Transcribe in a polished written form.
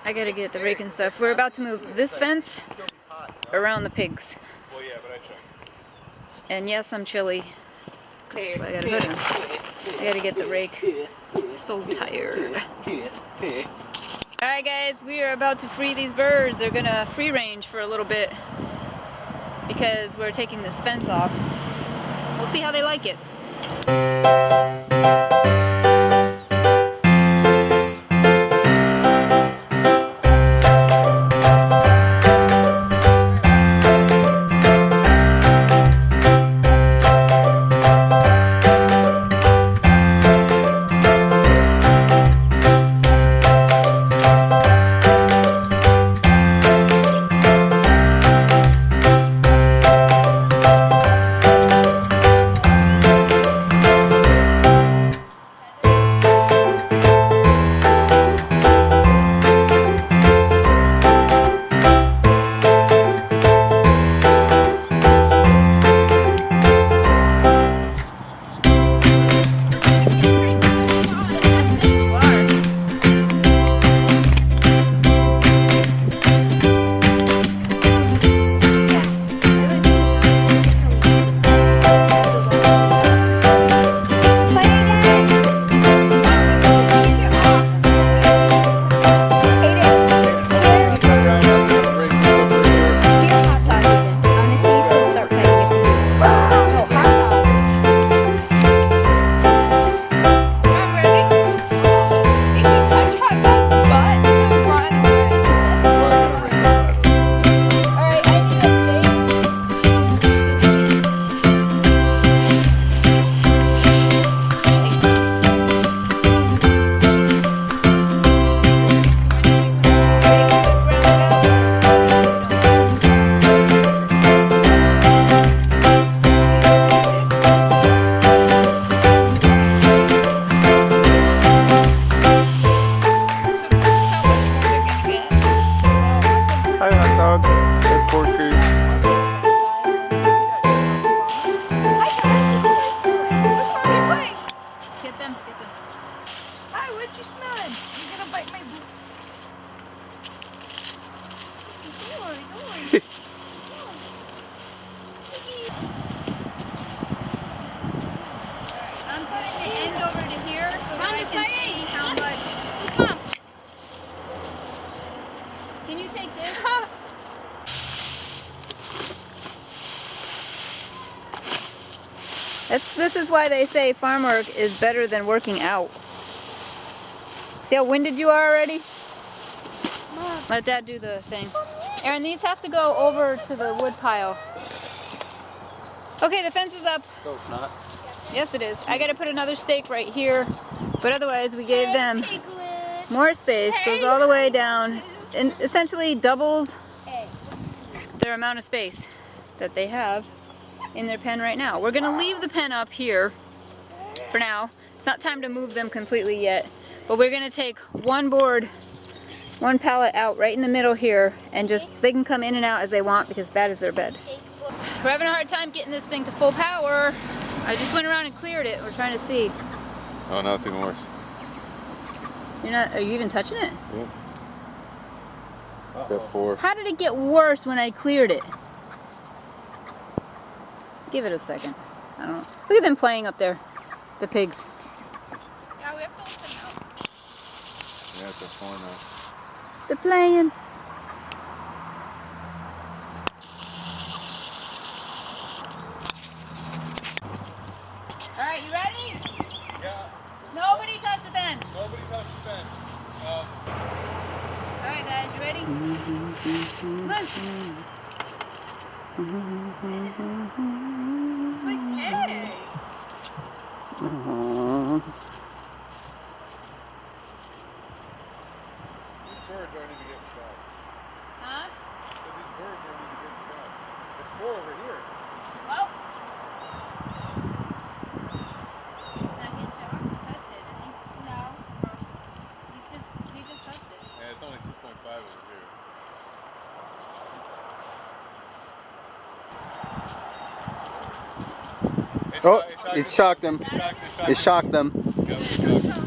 I gotta get the rake and stuff. We're about to move this fence around the pigs. Well, yeah, but I checked. And yes, I'm chilly. I got a hood on. I gotta get the rake. I'm so tired. Alright guys, we are about to free these birds. They're gonna free range for a little bit because we're taking this fence off. We'll see how they like it. Can you take this? This is why they say farm work is better than working out. See how winded you are already? Mom. Let Dad do the thing. Aaron, these have to go over to the wood pile. Okay, the fence is up. No, it's not. Yes, it is. I gotta put another stake right here, but otherwise we gave them more space. Goes all the way down and essentially doubles their amount of space that they have in their pen right now. We're gonna leave the pen up here for now. It's not time to move them completely yet, but we're gonna take one board, one pallet out right in the middle here, and just so they can come in and out as they want because that is their bed. We're having a hard time getting this thing to full power. I just went around and cleared it. We're trying to see. Oh, now it's even worse. You're not, are you even touching it? Yeah. It's at 4. How did it get worse when I cleared it? Give it a second. I don't know. Look at them playing up there. The pigs. Yeah, we have to open up. Yeah, it's at 4 now. They're playing. Alright, you ready? Yeah. Nobody touch the fence. Nobody touch the fence. Alright guys, you ready? Come on. Okay. These birds are need to get shot. Huh? These birds are need to get shot. There's 4 over here. Well. Not get shot. Touched it, didn't he? No. He just touched it. Yeah, it's only 2.5 over here. Oh, it shocked them. It shocked them. It shocked them.